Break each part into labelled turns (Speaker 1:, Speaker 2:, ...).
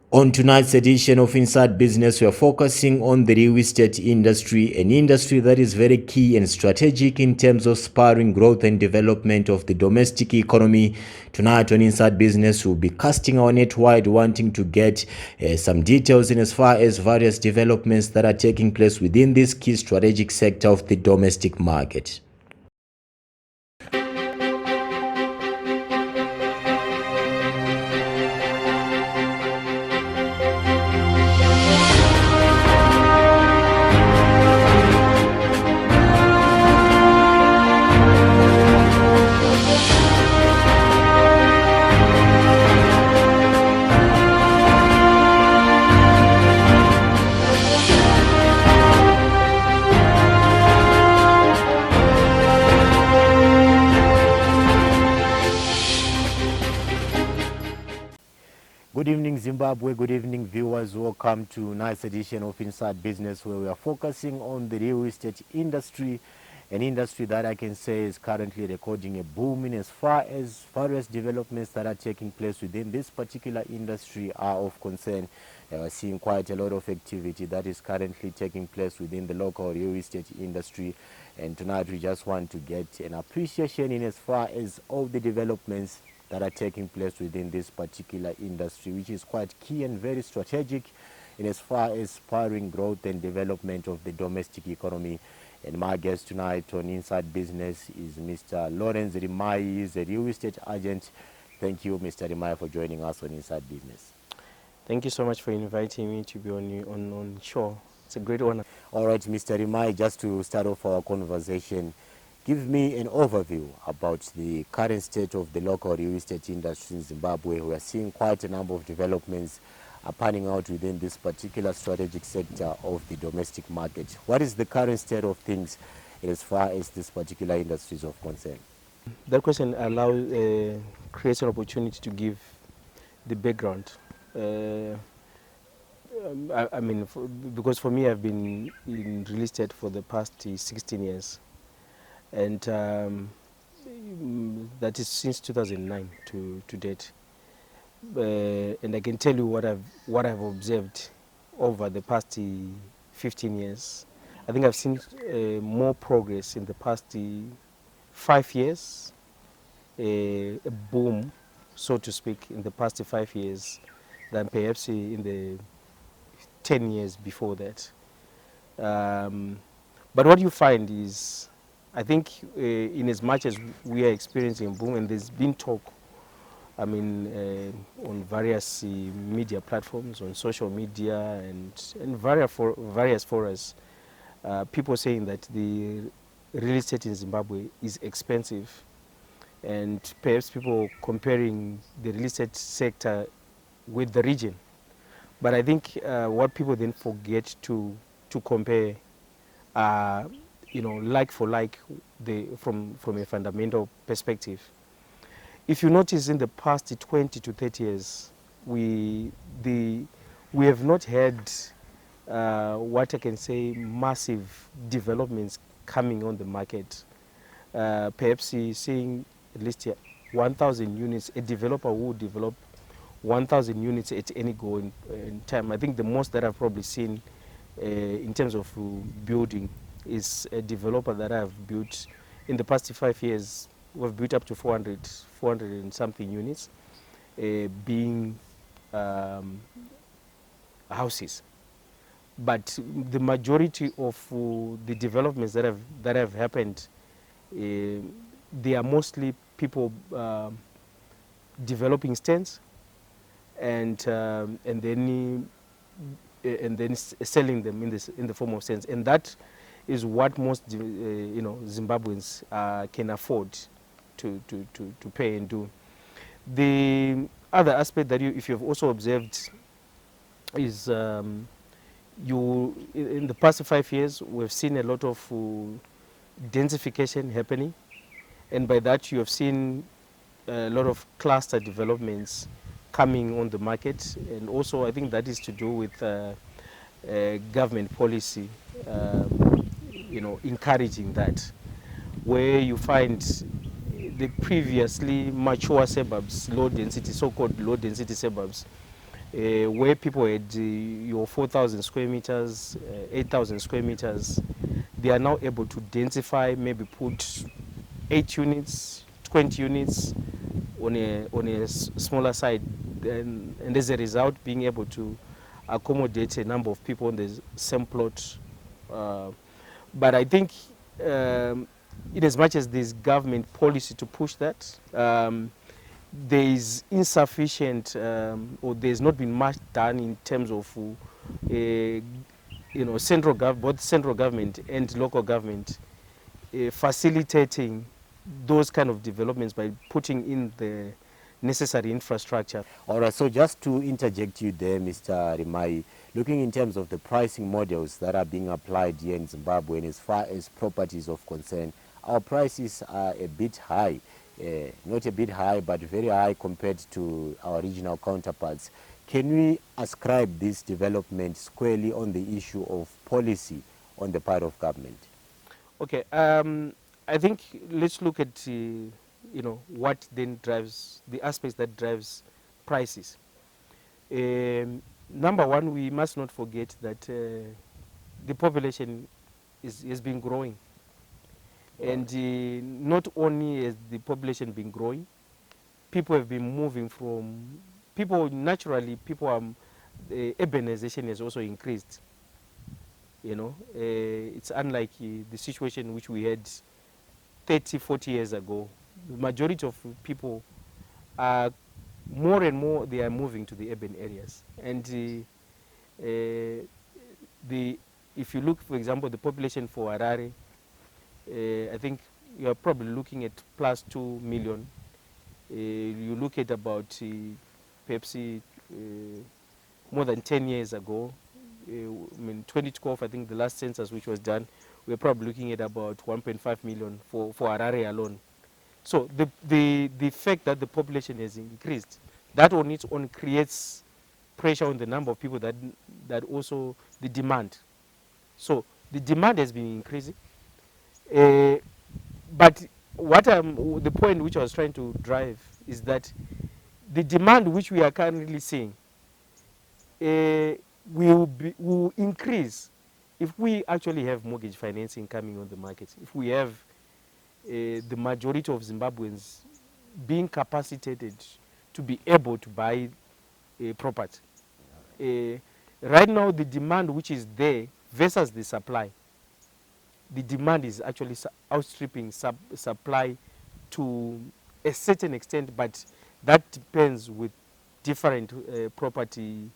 Speaker 1: On tonight's edition of Inside Business, we are focusing on the real estate industry, an industry that is very key and strategic in terms of spurring growth and development of the domestic economy. Tonight on Inside Business, we'll be casting our net wide, wanting to get some details in as far as various developments that are taking place within this key strategic sector of the domestic market. Good evening, Zimbabwe. Good evening, viewers. Welcome to tonight's edition of Inside Business, where we are focusing on the real estate industry, an industry that I can say is currently recording a boom in as far as various developments that are taking place within this particular industry are of concern. We're seeing quite a lot of activity that is currently taking place within the local real estate industry. And tonight we just want to get an appreciation in as far as all the developments that are taking place within this particular industry, which is quite key and very strategic in as far as spurring growth and development of the domestic economy. And my guest tonight on Inside Business is Mr. Lawrence Rimayi. He is a real estate agent. Thank you, Mr. Rimayi, for joining us on Inside Business.
Speaker 2: Thank you so much for inviting me to be on show. It's a great honor.
Speaker 1: All right, Mr. Rimayi, just to start off our conversation, give me an overview about the current state of the local real estate industry in Zimbabwe. We are seeing quite a number of developments panning out within this particular strategic sector of the domestic market. What is the current state of things as far as this particular industry is of concern?
Speaker 2: That question creates an opportunity to give the background. Because for me, I've been in real estate for the past 16 years. And that is since 2009 to date. And I can tell you what I've observed over the past 15 years. I think I've seen more progress in the past 5 years, a boom, so to speak, in the past 5 years than perhaps in the 10 years before that. But what you find is, I think in as much as we are experiencing boom, and there's been talk, on various media platforms, on social media, and various forums, people saying that the real estate in Zimbabwe is expensive, and perhaps people comparing the real estate sector with the region. But I think what people then forget to compare like for like, from a fundamental perspective. If you notice, in the past 20 to 30 years, we have not had what I can say massive developments coming on the market. Perhaps seeing at least 1,000 units, a developer who would develop 1,000 units at any given time. I think the most that I've probably seen in terms of building is a developer that I've built in the past 5 years. We've built up to 400 and something units, being houses. But the majority of the developments that have happened, they are mostly people developing stands and then selling them in the form of stands, and that is what most Zimbabweans can afford to pay and do. The other aspect that if you've also observed is in the past 5 years we've seen a lot of densification happening, and by that you have seen a lot of cluster developments coming on the market, and also I think that is to do with government policy, encouraging that, where you find the previously mature suburbs, so-called low density suburbs, where people had your 4,000 square meters, 8,000 square meters, they are now able to densify, maybe put 8 units, 20 units on a smaller side, and as a result, being able to accommodate a number of people on the same plot. Uh, but I think, in as much as there's government policy to push that, there is insufficient, or there's not been much done in terms of, both central government and local government facilitating those kind of developments by putting in the necessary infrastructure.
Speaker 1: All right, so just to interject you there, Mr. Rimayi, looking in terms of the pricing models that are being applied here in Zimbabwe, and as far as properties of concern, our prices are a bit high, not a bit high, but very high compared to our regional counterparts. Can we ascribe this development squarely on the issue of policy on the part of government?
Speaker 2: Okay, I think let's look at what then drives the aspects that drives prices. Number one, we must not forget that the population has been growing, and not only has the population been growing, people have been moving from urbanization has also increased. It's unlike the situation which we had 30, 40 years ago. The majority of people are more and more, they are moving to the urban areas. And if you look, for example, the population for Harare, I think you are probably looking at plus 2 million. You look at about perhaps more than 10 years ago, 2012, I think the last census which was done, we're probably looking at about 1.5 million for Harare alone. So the fact that the population has increased, that on its own creates pressure on the number of people, that also the demand. So the demand has been increasing. But the point which I was trying to drive is that the demand which we are currently seeing will increase if we actually have mortgage financing coming on the market. If we have the majority of Zimbabweans being capacitated to be able to buy a property. Right now, the demand which is there versus the supply, the demand is actually outstripping supply to a certain extent, but that depends with different property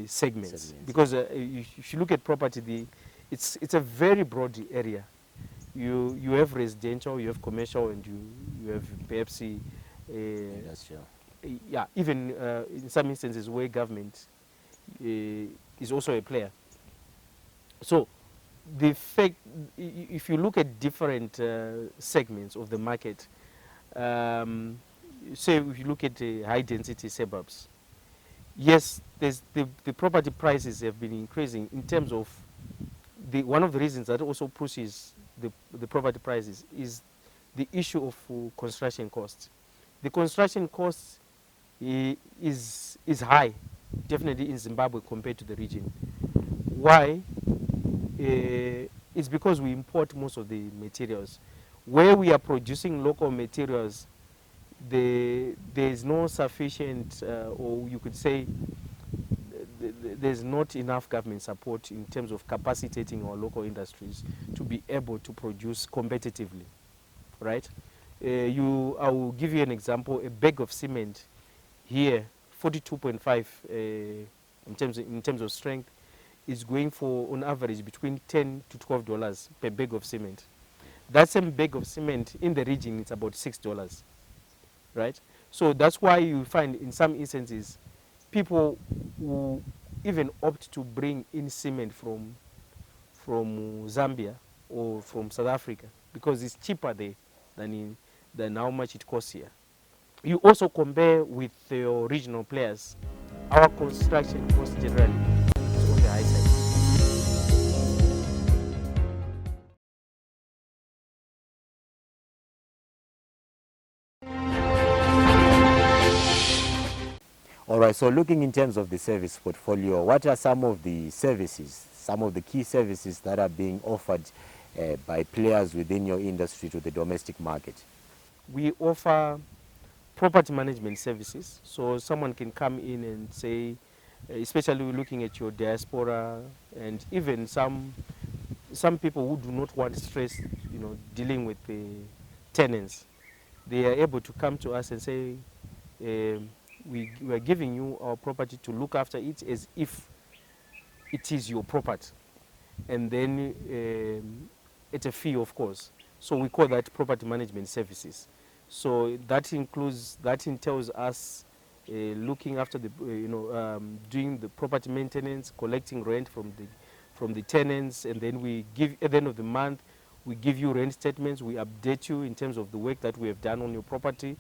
Speaker 2: segments. Because if you look at property, it's a very broad area. You have residential, you have commercial, and you have perhaps
Speaker 1: Industrial.
Speaker 2: Yeah, even in some instances where government is also a player. So the fact, if you look at different segments of the market, say if you look at high density suburbs, yes, the property prices have been increasing in terms of one of the reasons that also pushes the property prices is the issue of construction costs. The construction cost is high, definitely in Zimbabwe compared to the region. Why? It's because we import most of the materials. Where we are producing local materials, there's no sufficient, or you could say, there's not enough government support in terms of capacitating our local industries to be able to produce competitively, right? I will give you an example. A bag of cement here, 42.5 in terms of strength, is going for on average between $10 to $12 per bag of cement. That same bag of cement in the region, it's about $6, right? So that's why you find in some instances people who even opt to bring in cement from Zambia or from South Africa because it's cheaper there than how much it costs here. You also compare with your regional players. Our construction cost generally is on the high side.
Speaker 1: All right, so looking in terms of the service portfolio, what are some of the services, some of the key services that are being offered by players within your industry to the domestic market?
Speaker 2: We offer property management services. So someone can come in and say, especially looking at your diaspora and even some people who do not want stress, dealing with the tenants, they are able to come to us and say, we are giving you our property to look after it as if it is your property, and then at a fee, of course. So we call that property management services. So that entails us looking after doing the property maintenance, collecting rent from the tenants, and then we give at the end of the month we give you rent statements. We update you in terms of the work that we have done on your property.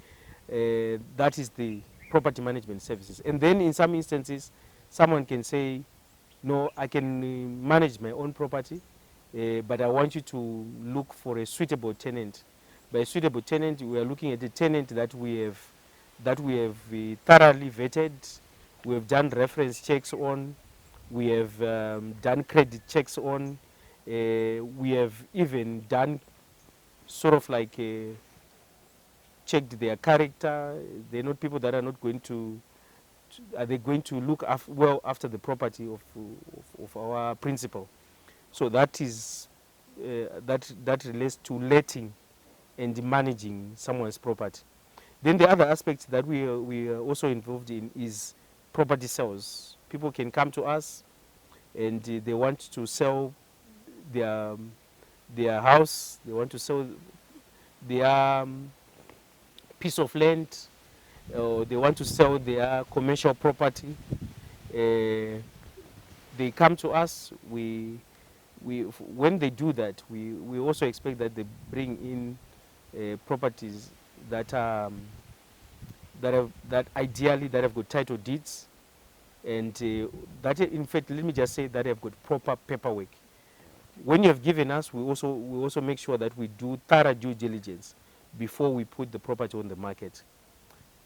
Speaker 2: That is the property management services. And then in some instances, someone can say, no, I can manage my own property, but I want you to look for a suitable tenant. By a suitable tenant, we are looking at a tenant that we have thoroughly vetted. We have done reference checks on. We have done credit checks on. We have even done sort of like checked their character. They're not people that are not going to are they going to look well after the property of our principal. So that is that relates to letting and managing someone's property. Then the other aspect that we are also involved in is property sales. People can come to us and they want to sell their house, they want to sell their piece of land, or they want to sell their commercial property. They come to us. When they do that, we also expect that they bring in properties that ideally that have got title deeds, and that in fact, let me just say that have got proper paperwork. When you have given us, we also make sure that we do thorough due diligence before we put the property on the market.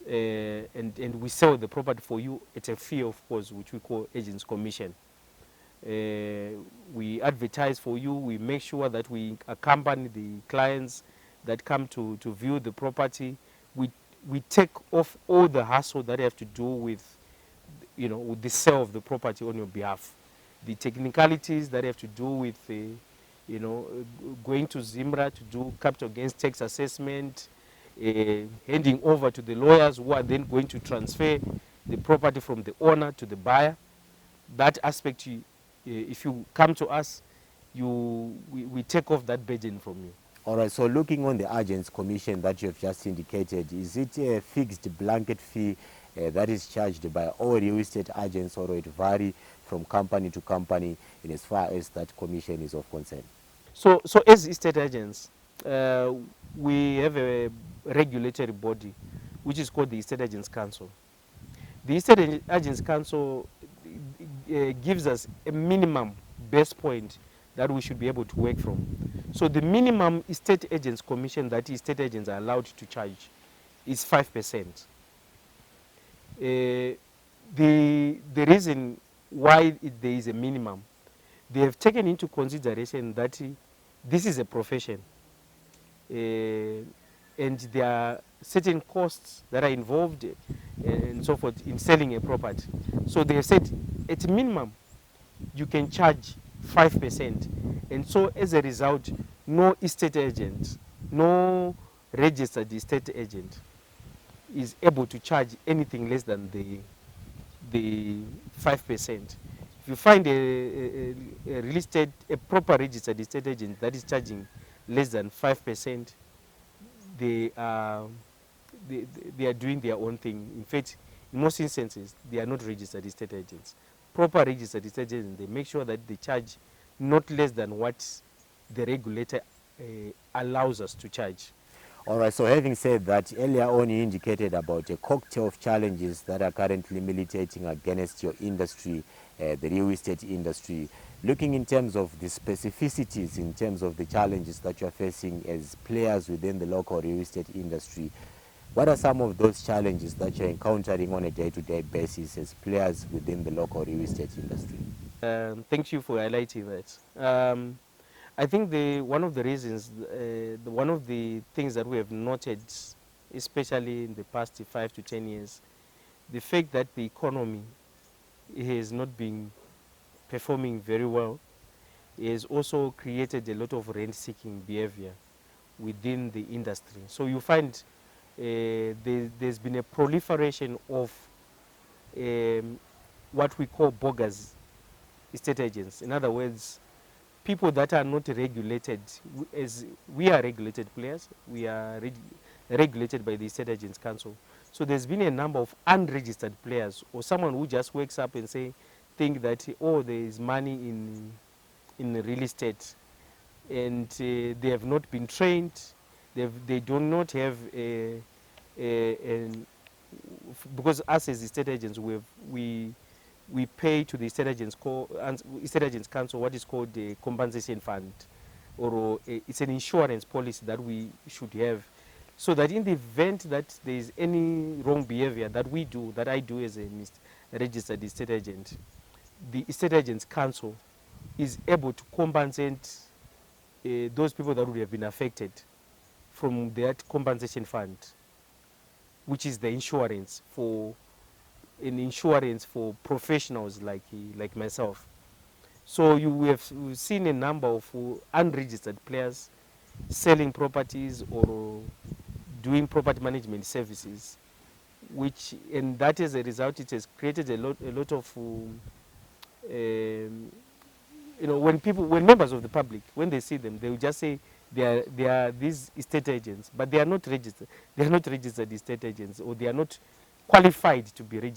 Speaker 2: And we sell the property for you at a fee, of course, which we call agent's commission. We advertise for you. We make sure that we accompany the clients that come to view the property. We take off all the hassle that have to do with, with the sale of the property on your behalf. The technicalities that have to do with, going to Zimbabwe to do capital gains tax assessment, handing over to the lawyers who are then going to transfer the property from the owner to the buyer. That aspect, if you come to us, we take off that burden from you.
Speaker 1: All right, so looking on the agent's commission that you have just indicated, is it a fixed blanket fee that is charged by all real estate agents, or it vary from company to company in as far as that commission is of concern?
Speaker 2: So as estate agents, we have a regulatory body which is called the Estate Agents Council. The Estate Agents Council gives us a minimum base point that we should be able to work from. So the minimum estate agents commission that estate agents are allowed to charge is 5%. The reason why there is a minimum, they have taken into consideration that this is a profession, and there are certain costs that are involved and so forth in selling a property. So they have said at minimum you can charge 5%, and so as a result, no estate agent, no registered estate agent is able to charge anything less than the 5%. If you find a real estate, a proper registered estate agent that is charging less than 5%, they are doing their own thing. In fact, in most instances, they are not registered estate agents. Proper registered estate agents, they make sure that they charge not less than what the regulator allows us to charge.
Speaker 1: All right, so having said that, earlier on you indicated about a cocktail of challenges that are currently militating against your industry, the real estate industry. Looking in terms of the specificities, in terms of the challenges that you are facing as players within the local real estate industry, What are some of those challenges that you're encountering on a day-to-day basis as players within the local real estate industry?
Speaker 2: Thank you for highlighting that. I think one of the reasons, one of the things that we have noted, especially in the past 5 to 10 years, the fact that the economy has not been performing very well has also created a lot of rent-seeking behavior within the industry. So you find there's been a proliferation of what we call bogus estate agents. In other words, people that are not regulated, as we are regulated players, we are regulated by the Estate Agents Council. So there's been a number of unregistered players, or someone who just wakes up and think that, oh, there is money in real estate, and they have not been trained. They do not have because us as estate agents, we pay to the estate agents council what is called the compensation fund, or it's an insurance policy that we should have, so that in the event that there is any wrong behavior that I do as a registered estate agent, the estate agents council is able to compensate those people that would have been affected from that compensation fund, which is the insurance for professionals like myself. So we've seen a number of unregistered players selling properties or doing property management services, and that as a result, it has created a lot of when members of the public, when they see them, they will just say they are these estate agents, but they are not registered. They are not registered estate agents, or they are not qualified to be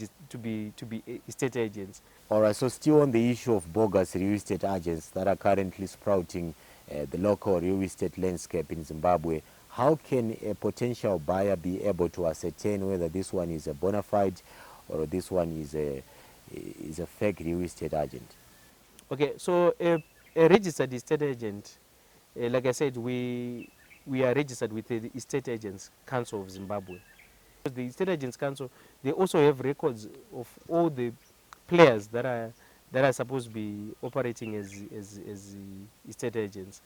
Speaker 2: estate agents.
Speaker 1: All right, so still on the issue of bogus real estate agents that are currently sprouting the local real estate landscape in Zimbabwe, how can a potential buyer be able to ascertain whether this one is a bona fide or this one is a fake real estate agent?
Speaker 2: Okay, so a registered estate agent, like I said, we are registered with the Estate Agents Council of Zimbabwe. The Estate Agents Council, they also have records of all the players that are supposed to be operating as estate agents.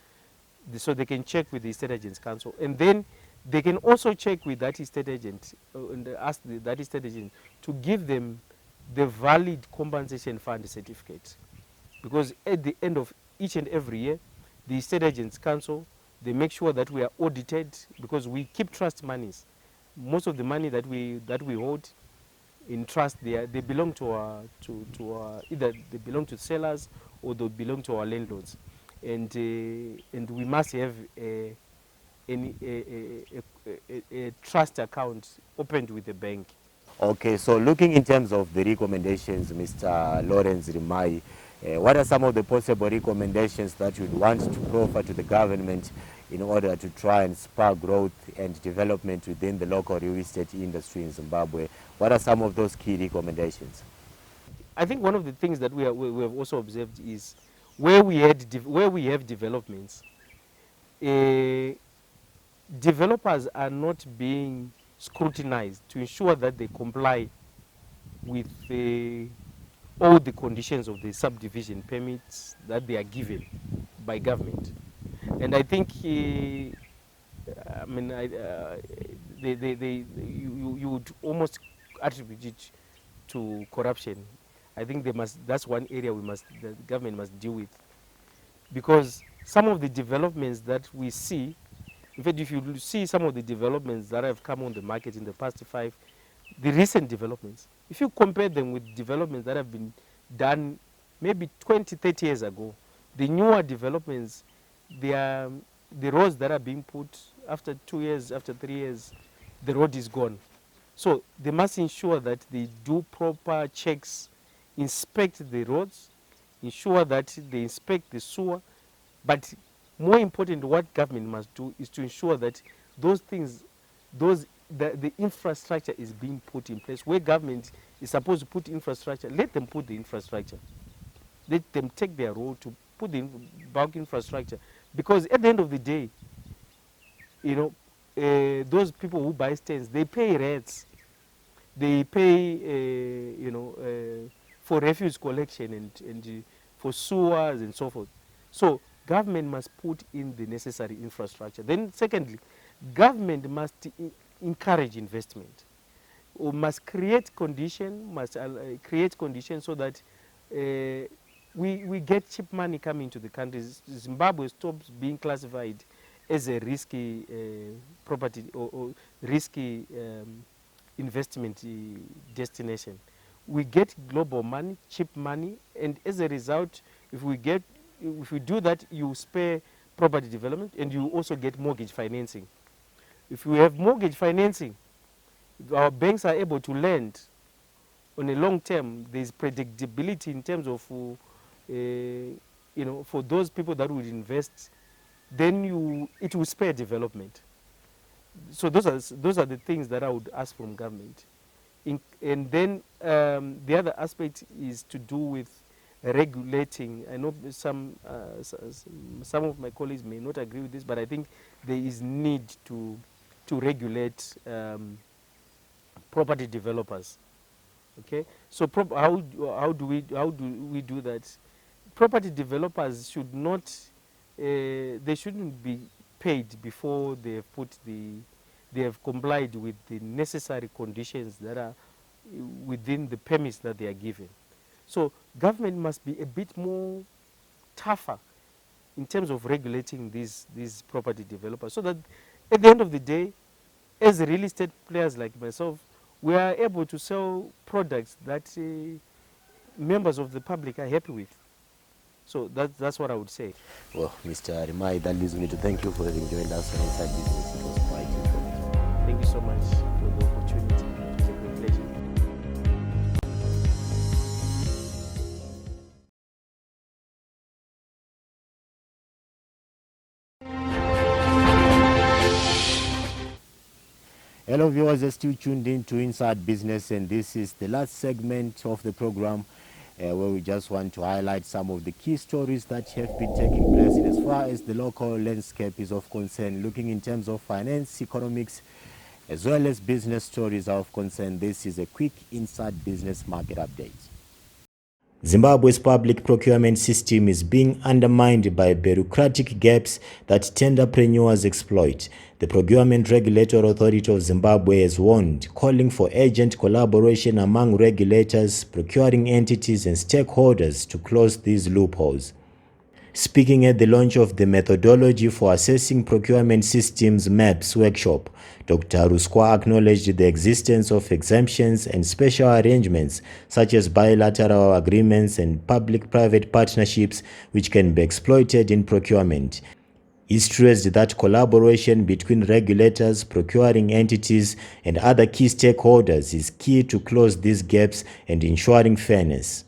Speaker 2: So they can check with the Estate Agents Council, and then they can also check with that estate agent and ask that estate agent to give them the valid compensation fund certificate. Because at the end of each and every year, the Estate Agents Council, they make sure that we are audited, because we keep trust monies. Most of the money that we hold in trust, they belong to our either they belong to sellers or they belong to our landlords, and we must have a trust account opened with the bank.
Speaker 1: Okay, so looking in terms of the recommendations, Mr. Lawrence Rimayi, what are some of the possible recommendations that you'd want to proffer to the government in order to try and spur growth and development within the local real estate industry in Zimbabwe? What are some of those key recommendations?
Speaker 2: I think one of the things that we have also observed is where we have developments, developers are not being scrutinized to ensure that they comply with all the conditions of the subdivision permits that they are given by government. And I think, you would almost attribute it to corruption. I think that's one area the government must deal with. Because some of the developments that we see, in fact, if you see some of the developments that have come on the market in the past the recent developments, if you compare them with developments that have been done maybe 20, 30 years ago, the newer developments, the roads that are being put after 2 years, after 3 years, the road is gone. So they must ensure that they do proper checks, inspect the roads, ensure that they inspect the sewer. But more important, what government must do is to ensure that those things, the infrastructure is being put in place. Where government is supposed to put infrastructure, let them put the infrastructure. Let them take their role to put the bulk infrastructure. Because at the end of the day, those people who buy stands, they pay rates, they pay, for refuse collection and for sewers and so forth. So government must put in the necessary infrastructure. Then secondly, government must encourage investment, or must create create conditions so that we get cheap money coming to the country. Zimbabwe stops being classified as a risky property or risky investment destination. We get global money, cheap money, and as a result, if we do that, you spare property development and you also get mortgage financing. If we have mortgage financing, our banks are able to lend on a long term. There's predictability in terms of, for those people that would invest, then it will spare development. So those are the things that I would ask from government. And then the other aspect is to do with regulating. I know some of my colleagues may not agree with this, but I think there is need to regulate property developers. Okay, so how do we do that? Property developers should not, they shouldn't be paid before they have complied with the necessary conditions that are within the permits that they are given. So government must be a bit more tougher in terms of regulating these property developers, so that at the end of the day, as real estate players like myself, we are able to sell products that members of the public are happy with. So that's what I would say.
Speaker 1: Well, Mr. Rimayi, that leads me to thank you for having joined us on Inside Business. It was quite informative.
Speaker 2: Thank you so much for the opportunity. It was a great pleasure.
Speaker 1: Hello viewers, you're still tuned in to Inside Business, and this is the last segment of the program where we just want to highlight some of the key stories that have been taking place in as far as the local landscape is of concern, looking in terms of finance, economics, as well as business stories are of concern. This is a quick Inside Business market update. Zimbabwe's public procurement system is being undermined by bureaucratic gaps that tenderpreneurs exploit. The Procurement Regulatory Authority of Zimbabwe has warned, calling for urgent collaboration among regulators, procuring entities and stakeholders to close these loopholes. Speaking at the launch of the Methodology for Assessing Procurement Systems MAPS workshop, Dr. Ruskwa acknowledged the existence of exemptions and special arrangements such as bilateral agreements and public-private partnerships which can be exploited in procurement. He stressed that collaboration between regulators, procuring entities, and other key stakeholders is key to close these gaps and ensuring fairness.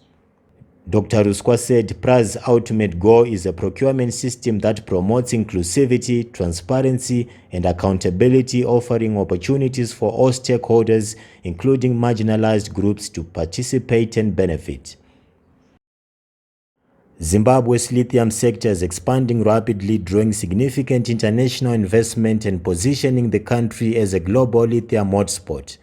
Speaker 1: Dr. Ruskwa said PRA's ultimate goal is a procurement system that promotes inclusivity, transparency, and accountability, offering opportunities for all stakeholders, including marginalized groups, to participate and benefit. Zimbabwe's lithium sector is expanding rapidly, drawing significant international investment and positioning the country as a global lithium hotspot.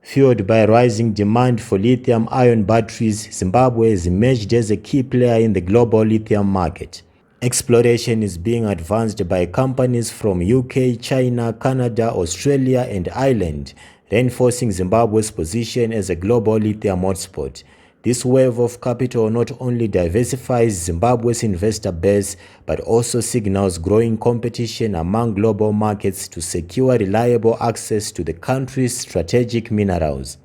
Speaker 1: Fueled by rising demand for lithium-ion batteries, Zimbabwe has emerged as a key player in the global lithium market. Exploration is being advanced by companies from UK, China, Canada, Australia, and Ireland, reinforcing Zimbabwe's position as a global lithium hotspot. This wave of capital not only diversifies Zimbabwe's investor base, but also signals growing competition among global markets to secure reliable access to the country's strategic minerals.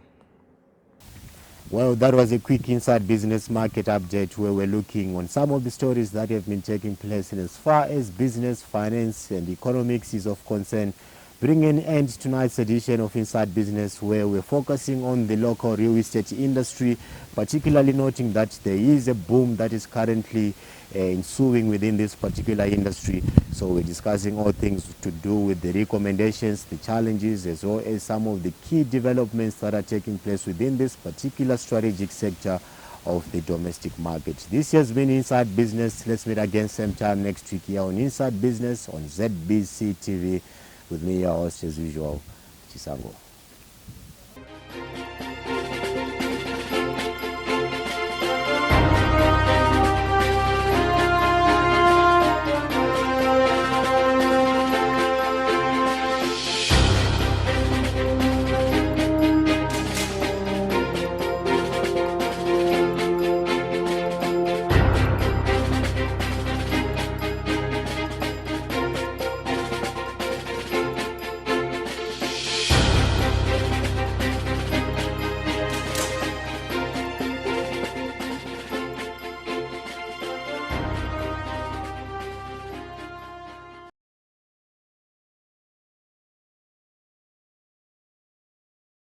Speaker 1: Well, that was a quick Inside Business market update where we're looking on some of the stories that have been taking place in as far as business, finance, and economics is of concern. Bringing an end to tonight's edition of Inside Business, where we're focusing on the local real estate industry, particularly noting that there is a boom that is currently ensuing within this particular industry. So we're discussing all things to do with the recommendations, the challenges, as well as some of the key developments that are taking place within this particular strategic sector of the domestic market. This has been Inside Business. Let's meet again same time next week here on Inside Business on ZTV. With me, your host as usual, Chisango.